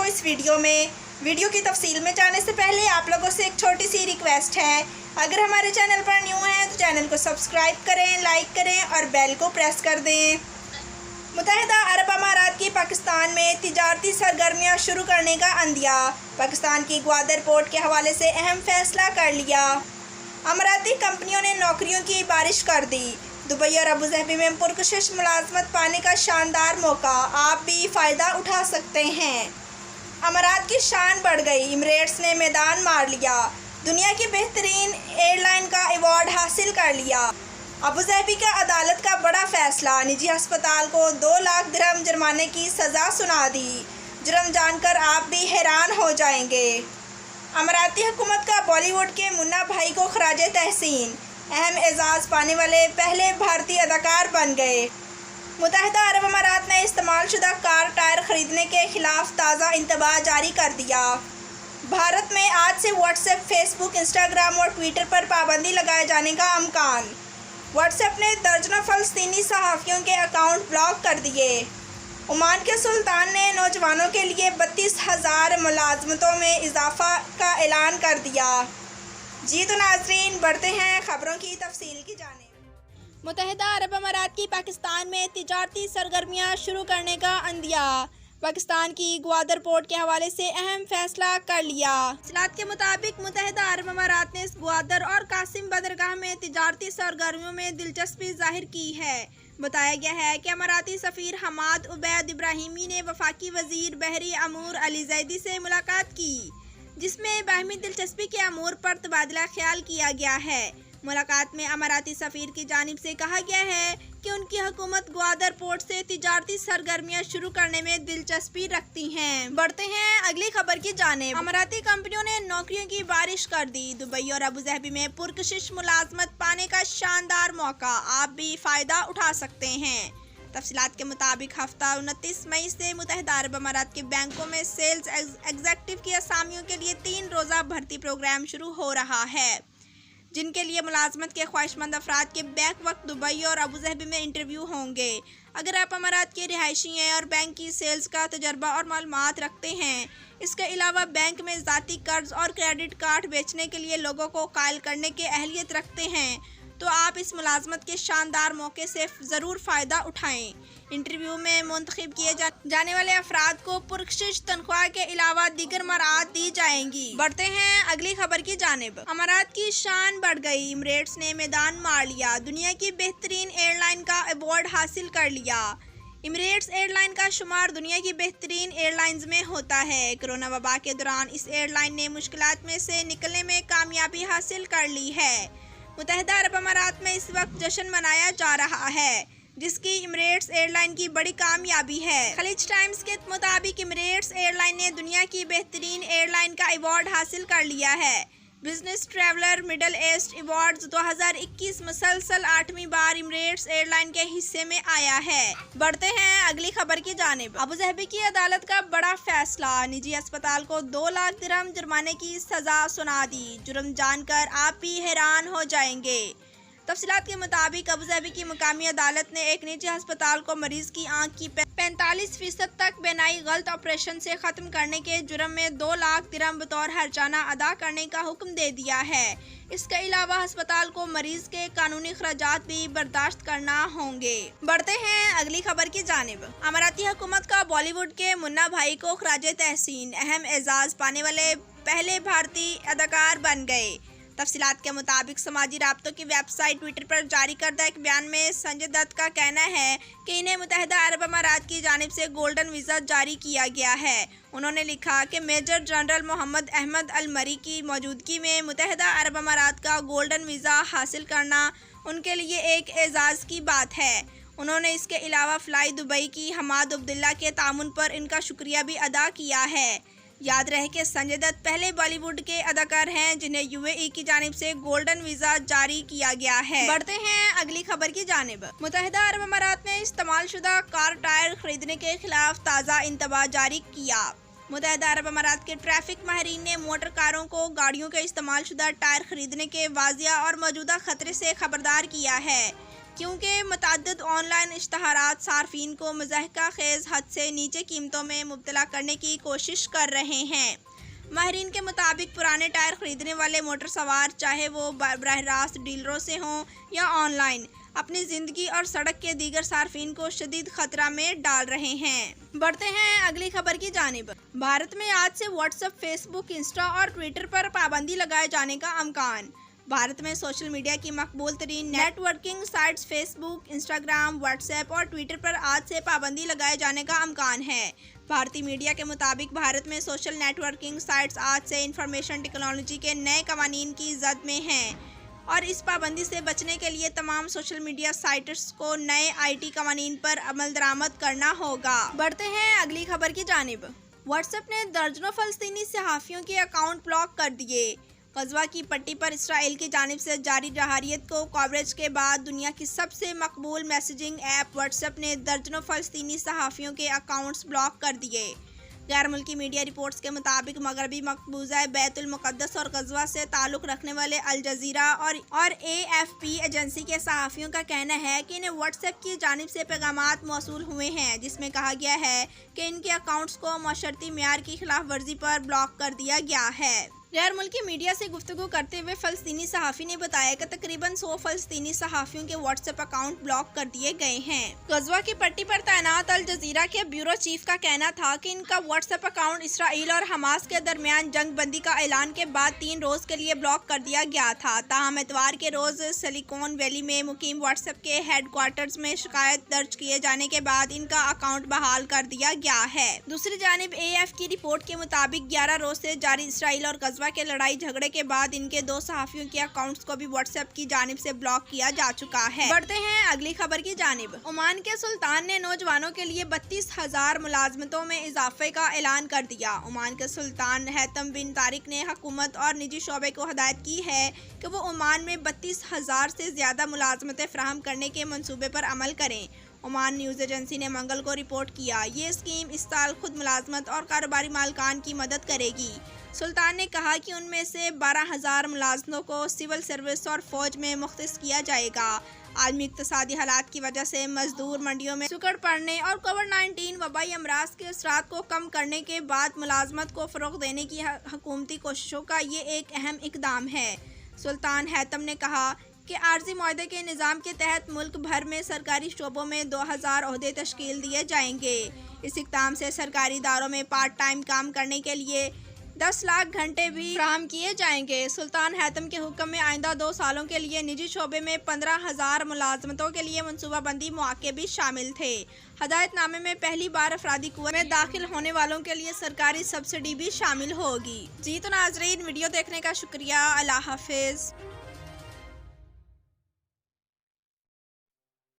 इस वीडियो की तफसील में जाने से पहले आप लोगों से एक छोटी सी रिक्वेस्ट है। अगर हमारे चैनल पर न्यू हैं तो चैनल को सब्सक्राइब करें, लाइक करें और बेल को प्रेस कर दें। मुत्तहिदा अरब अमारात की पाकिस्तान में तिजारती सरगर्मियां शुरू करने का अंदिया। पाकिस्तान की ग्वादर पोर्ट के हवाले से अहम फैसला कर लिया। अमाराती कंपनियों ने नौकरियों की बारिश कर दी। दुबई और अबूधाबी में पुरकशिश मुलाजमत पाने का शानदार मौका, आप भी फ़ायदा उठा सकते हैं। अमारात की शान बढ़ गई, इमिरेट्स ने मैदान मार लिया। दुनिया की बेहतरीन एयरलाइन का अवार्ड हासिल कर लिया। अबूधाबी का अदालत का बड़ा फैसला, निजी अस्पताल को 2 लाख दिरहम जुर्माने की सज़ा सुना दी। जुर्म जानकर आप भी हैरान हो जाएंगे। अमाराती हुकूमत का बॉलीवुड के मुन्ना भाई को खराजे तहसीन, अहम एजाज़ पाने वाले पहले भारतीय अदाकार बन गए। मुत्तहिदा अरब अमारात ने इस्तेमालशुदा कार टायर खरीदने के खिलाफ ताज़ा इंतबाह जारी कर दिया। भारत में आज से व्हाट्सएप, फेसबुक, इंस्टाग्राम और ट्विटर पर पाबंदी लगाए जाने का अमकान। व्हाट्सएप ने दर्जनों फ़लस्तीनी सहाफ़ियों के अकाउंट ब्लॉक कर दिए। ओमान के सुल्तान ने नौजवानों के लिए 32,000 मुलाजमतों में इजाफा का ऐलान कर दिया। जी तो नाज़रीन, बढ़ते हैं ख़बरों की तफसील की जानिब। मुत्तहिदा अरब अमारात की पाकिस्तान में तिजारती सरगर्मियां शुरू करने का अंदिया। पाकिस्तान की ग्वादर पोर्ट के हवाले से अहम फैसला कर लिया। इत्तलात के मुताबिक मुत्तहिदा अरब अमारात ने ग्वादर और कासिम बंदरगाह में तिजारती सरगर्मियों में दिलचस्पी जाहिर की है। बताया गया है कि अमाराती सफ़ीर हमाद उबैद इब्राहिमी ने वफाकी वज़ीर बहरी अमूर अली ज़ैदी से मुलाकात की, जिसमें बाहमी दिलचस्पी के अमूर पर तबादला ख्याल किया गया है। मुलाकात में अमाराती सफ़ीर की जानिब से कहा गया है कि उनकी हुकूमत ग्वादर पोर्ट से तिजारती सरगर्मियां शुरू करने में दिलचस्पी रखती हैं। बढ़ते हैं अगली खबर की जानिब। अमाराती कंपनियों ने नौकरियों की बारिश कर दी। दुबई और अबूधाबी में पुरकशिश मुलाजमत पाने का शानदार मौका, आप भी फ़ायदा उठा सकते हैं। तफसीलात के मुताबिक हफ्ता 29 मई से मुत्तहिदा अरब अमारात के बैंकों में सेल्स एग्जेक्टिव की असामियों के लिए 3 रोज़ा भर्ती प्रोग्राम शुरू हो रहा है, जिनके लिए मुलाजमत के ख्वाहिशमंद अफराद के बैक वक्त दुबई और अबूधाबी में इंटरव्यू होंगे। अगर आप अमारात के रिहायशी हैं और बैंक की सेल्स का तजर्बा और मालूमात रखते हैं, इसके अलावा बैंक में ज़ाती कर्ज और क्रेडिट कार्ड बेचने के लिए लोगों को कायल करने की अहलियत रखते हैं, तो आप इस मुलाजमत के शानदार मौके से ज़रूर फ़ायदा उठाएं। इंटरव्यू में मुंतखब किए जाने वाले अफराद को पुरकशिश तनख्वाह के अलावा दीगर मराद दी जाएंगी। बढ़ते हैं अगली खबर की जानिब। अमारात की शान बढ़ गई, इमिरेट्स ने मैदान मार लिया। दुनिया की बेहतरीन एयरलाइन का अवार्ड हासिल कर लिया। इमिरेट्स एयरलाइन का शुमार दुनिया की बेहतरीन एयरलाइंस में होता है। कोरोना वबा के दौरान इस एयरलाइन ने मुश्किलात में से निकलने में कामयाबी हासिल कर ली है। मुत्तहिदा अरब अमारात में इस वक्त जश्न मनाया जा रहा है, जिसकी इमिरेट्स एयरलाइन की बड़ी कामयाबी है। खलीज टाइम्स के मुताबिक इमिरेट्स एयरलाइन ने दुनिया की बेहतरीन एयरलाइन का अवार्ड हासिल कर लिया है। Business traveller middle east awards 2021 मुसलसल 8वीं बार इमिरेट्स एयरलाइन के हिस्से में आया है। बढ़ते हैं अगली खबर की जानिब। अबूधाबी की अदालत का बड़ा फैसला, निजी अस्पताल को 2 लाख दिरहम जुर्माने की सज़ा सुना दी। जुर्म जानकर आप भी हैरान हो जाएंगे। तफसीलात के मुताबिक अबूधाबी की मुकामी अदालत ने एक निजी अस्पताल को मरीज की आंख की 45% तक बेनाई गलत ऑपरेशन से ख़त्म करने के जुर्म में 2 लाख दिरहम बतौर हर्जाना अदा करने का हुक्म दे दिया है। इसके अलावा अस्पताल को मरीज के कानूनी खर्चात भी बर्दाश्त करना होंगे। बढ़ते हैं अगली खबर की जानिब। अमाराती हुकूमत का बॉलीवुड के मुन्ना भाई को खराजे तहसीन, अहम एजाज़ पाने वाले पहले भारतीय अदाकार बन गए। तफसीलात के मुताबिक समाजी राब्तों की वेबसाइट ट्विटर पर जारी करदा एक बयान में संजय दत्त का कहना है कि इन्हें मुत्तहिदा अरब अमारात की जानिब से गोल्डन वीज़ा जारी किया गया है। उन्होंने लिखा कि मेजर जनरल मोहम्मद अहमद अल मरी की मौजूदगी में मुत्तहिदा अरब अमारात का गोल्डन वीज़ा हासिल करना उनके लिए एक एजाज़ की बात है। उन्होंने इसके अलावा फ्लाई दुबई की हमाद अब्दुल्ला के तामुन पर इनका शुक्रिया भी अदा किया है। याद रहे कि संजय दत्त पहले बॉलीवुड के अदाकार हैं जिन्हें यूएई की जानिब से गोल्डन वीज़ा जारी किया गया है। बढ़ते हैं अगली खबर की जानिब। मुत्तहिदा अरब अमारात ने इस्तेमालशुदा कार टायर खरीदने के खिलाफ ताज़ा इंतबाह जारी किया। मुत्तहिदा अरब अमारात के ट्रैफिक माहिरीन ने मोटर कारों को गाड़ियों के इस्तेमालशुदा टायर खरीदने के वाजिया और मौजूदा खतरे से खबरदार किया है। کیونکہ متعدد آن لائن اشتہارات صارفین کو مضحکہ خیز حد سے نیچے قیمتوں میں مبتلا کرنے کی کوشش کر رہے ہیں۔ ماہرین کے مطابق پرانے ٹائر خریدنے والے موٹر سوار چاہے وہ براہ راست ڈیلروں سے ہوں یا آن لائن، اپنی زندگی اور سڑک کے دیگر صارفین کو شدید خطرہ میں ڈال رہے ہیں۔ بڑھتے ہیں اگلی خبر کی جانب۔ بھارت میں آج سے واٹس ایپ، فیس بک، انسٹا اور ٹویٹر پر پابندی لگائے جانے کا امکان۔ بھارت میں سوشل میڈیا کی مقبول ترین نیٹ ورکنگ سائٹس فیس بک، انسٹاگرام، واٹس ایپ اور ٹویٹر پر آج سے پابندی لگائے جانے کا امکان ہے۔ بھارتی میڈیا کے مطابق بھارت میں سوشل نیٹ ورکنگ سائٹس آج سے انفارمیشن ٹیکنالوجی کے نئے قوانین کی زد میں ہیں اور اس پابندی سے بچنے کے لیے تمام سوشل میڈیا سائٹس کو نئے آئی ٹی قوانین پر عمل درآمد کرنا ہوگا۔ بڑھتے ہیں اگلی خبر کی جانب۔ واٹس ایپ نے درجنوں فلسطینی صحافیوں کے اکاؤنٹ بلاک کر دیے۔ غزہ کی پٹی پر اسرائیل کی جانب سے جاری جارحیت کو کوریج کے بعد دنیا کی سب سے مقبول میسیجنگ ایپ واٹس ایپ نے درجنوں فلسطینی صحافیوں کے اکاؤنٹس بلاک کر دیے۔ غیر ملکی میڈیا رپورٹس کے مطابق مغربی مقبوضہ بیت المقدس اور غزہ سے تعلق رکھنے والے الجزیرہ اور اے ایف پی ایجنسی کے صحافیوں کا کہنا ہے کہ انہیں واٹس ایپ کی جانب سے پیغامات موصول ہوئے ہیں جس میں کہا گیا ہے کہ ان کے اکاؤنٹس کو معاشرتی معیار کی خلاف ورزی پر بلاک کر دیا گیا ہے۔ غیر ملکی میڈیا سے گفتگو کرتے ہوئے فلسطینی صحافی نے بتایا کہ تقریباً 100 فلسطینی صحافیوں کے واٹس ایپ اکاؤنٹ بلاک کر دیے گئے ہیں۔ غزہ کی پٹی پر تعینات الجزیرہ کے بیورو چیف کا کہنا تھا کہ ان کا واٹس ایپ اکاؤنٹ اسرائیل اور حماس کے درمیان جنگ بندی کا اعلان کے بعد 3 روز کے لیے بلاک کر دیا گیا تھا، تاہم اتوار کے روز سلیکون ویلی میں مقیم واٹس ایپ کے ہیڈ کوارٹرز میں شکایت درج کیے جانے کے بعد ان کا اکاؤنٹ بحال کر دیا گیا ہے۔ دوسری جانب اے ایف کی رپورٹ کے مطابق 11 روز سے جاری اسرائیل اور غزہ کے لڑائی جھگڑے کے بعد ان کے 2 صحافیوں کے اکاؤنٹس کو بھی واٹس ایپ کی جانب سے بلاک کیا جا چکا ہے۔ بڑھتے ہیں اگلی خبر کی جانب۔ عمان کے سلطان نے نوجوانوں کے لیے 32,000 ملازمتوں میں اضافے کا اعلان کر دیا۔ عمان کے سلطان حیثم بن طارق نے حکومت اور نجی شعبے کو ہدایت کی ہے کہ وہ عمان میں 32,000 سے زیادہ ملازمتیں فراہم کرنے کے منصوبے پر عمل کریں۔ عمان نیوز ایجنسی نے منگل کو رپورٹ کیا، یہ اسکیم اس سال خود ملازمت اور کاروباری مالکان کی مدد کرے گی۔ سلطان نے کہا کہ ان میں سے 12,000 ملازمتوں کو سول سروس اور فوج میں مختص کیا جائے گا۔ عالمی اقتصادی حالات کی وجہ سے مزدور منڈیوں میں سکڑ پڑنے اور کووڈ-19 وبائی امراض کے اثرات کو کم کرنے کے بعد ملازمت کو فروغ دینے کی حکومتی کوششوں کا یہ ایک اہم اقدام ہے۔ سلطان حیثم نے کہا کہ عارضی معاہدے کے نظام کے تحت ملک بھر میں سرکاری شعبوں میں 2,000 عہدے تشکیل دیے جائیں گے۔ اس اقدام سے سرکاری اداروں میں پارٹ ٹائم کام کرنے کے لیے 10 لاکھ گھنٹے بھی فراہم کیے جائیں گے۔ سلطان حیثم کے حکم میں آئندہ 2 سالوں کے لیے نجی شعبے میں 15,000 ملازمتوں کے لیے منصوبہ بندی مواقع بھی شامل تھے۔ ہدایت نامے میں پہلی بار افرادی قوت میں داخل ہونے والوں کے لیے سرکاری سبسڈی بھی شامل ہوگی۔ جی تو ناظرین، ویڈیو دیکھنے کا شکریہ۔ اللہ حافظ۔